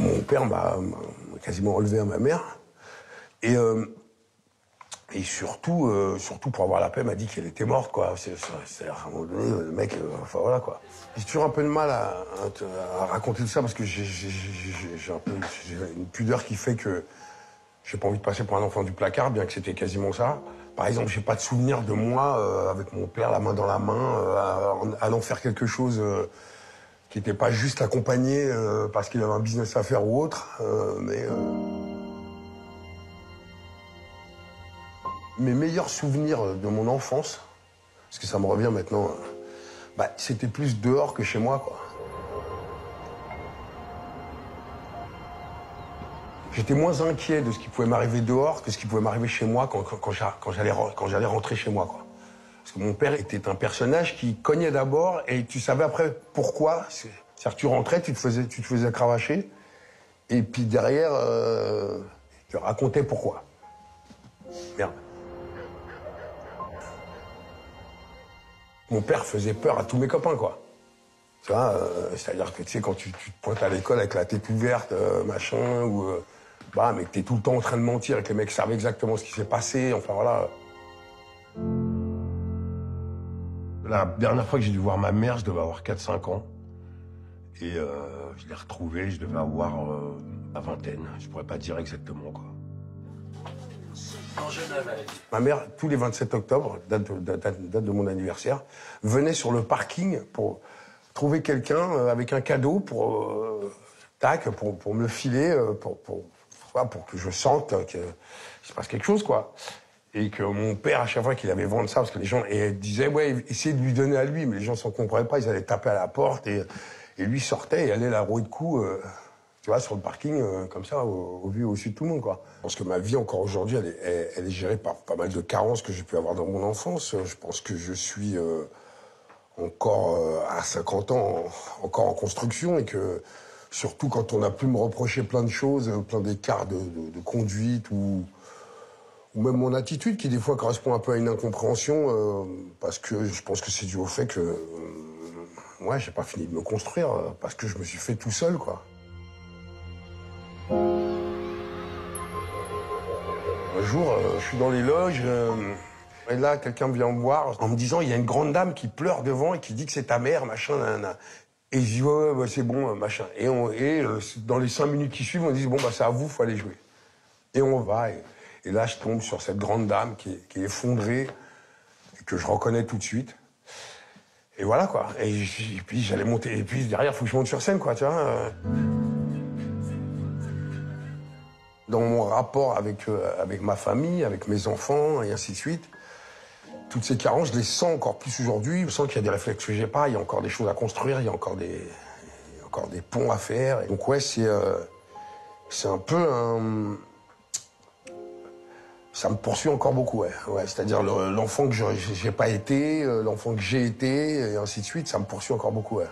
Mon père m'a quasiment enlevé à ma mère. Et surtout, pour avoir la paix, m'a dit qu'elle était morte, quoi. À un moment donné, le mec, enfin voilà, quoi. J'ai toujours un peu de mal à raconter tout ça parce que j'ai une pudeur qui fait que j'ai pas envie de passer pour un enfant du placard, bien que c'était quasiment ça. Par exemple, j'ai pas de souvenir de moi avec mon père, la main dans la main, allant faire quelque chose qui n'était pas juste accompagné parce qu'il avait un business à faire ou autre, Mes meilleurs souvenirs de mon enfance, parce que ça me revient maintenant, c'était plus dehors que chez moi, quoi. J'étais moins inquiet de ce qui pouvait m'arriver dehors que ce qui pouvait m'arriver chez moi quand j'allais rentrer chez moi, quoi. Parce que mon père était un personnage qui cognait d'abord et tu savais après pourquoi. C'est-à-dire que tu rentrais, tu te faisais cravacher, et puis derrière, tu racontais pourquoi. Merde. Mon père faisait peur à tous mes copains, quoi. Tu vois, c'est-à-dire que tu sais, quand tu te pointes à l'école avec la tête ouverte, machin, mais que t'es tout le temps en train de mentir et que les mecs savent exactement ce qui s'est passé, enfin voilà. La dernière fois que j'ai dû voir ma mère, je devais avoir 4-5 ans. Et je l'ai retrouvée, je devais avoir la vingtaine. Je pourrais pas dire exactement, quoi. En Genève, elle. Ma mère, tous les 27 octobre, date de mon anniversaire, venait sur le parking pour trouver quelqu'un avec un cadeau pour me le filer, pour que je sente qu'il se passe quelque chose, quoi. Et que mon père, à chaque fois qu'il avait vendu ça, parce que les gens disaient, ouais, essayez de lui donner à lui, mais les gens s'en comprenaient pas, ils allaient taper à la porte, et lui sortait et allait la rouer de coups, tu vois, sur le parking, comme ça, au vu au-dessus de tout le monde, quoi. Je pense que ma vie, encore aujourd'hui, elle est gérée par pas mal de carences que j'ai pu avoir dans mon enfance. Je pense que je suis encore à 50 ans, encore en construction, et que surtout quand on a pu me reprocher plein de choses, plein d'écarts de conduite ou même mon attitude qui des fois correspond un peu à une incompréhension, parce que je pense que c'est dû au fait que j'ai pas fini de me construire, parce que je me suis fait tout seul, quoi. Un jour, je suis dans les loges, et là, quelqu'un vient me voir en me disant, il y a une grande dame qui pleure devant et qui dit que c'est ta mère, machin, nanana. Et je dis, ouais, c'est bon, machin. Et dans les 5 minutes qui suivent, on dit, bon, c'est à vous, faut aller jouer. Et on va, et là, je tombe sur cette grande dame qui est effondrée, et que je reconnais tout de suite. Et voilà, quoi. Et puis, j'allais monter, et puis derrière, il faut que je monte sur scène, quoi, tu vois. Dans mon rapport avec ma famille, avec mes enfants, et ainsi de suite, toutes ces carences, je les sens encore plus aujourd'hui. Je sens qu'il y a des réflexes que j'ai pas, il y a encore des choses à construire, il y a encore des ponts à faire. Et donc ouais, c'est un peu ça me poursuit encore beaucoup, ouais. C'est-à-dire l'enfant que j'ai pas été, l'enfant que j'ai été, et ainsi de suite, ça me poursuit encore beaucoup, ouais.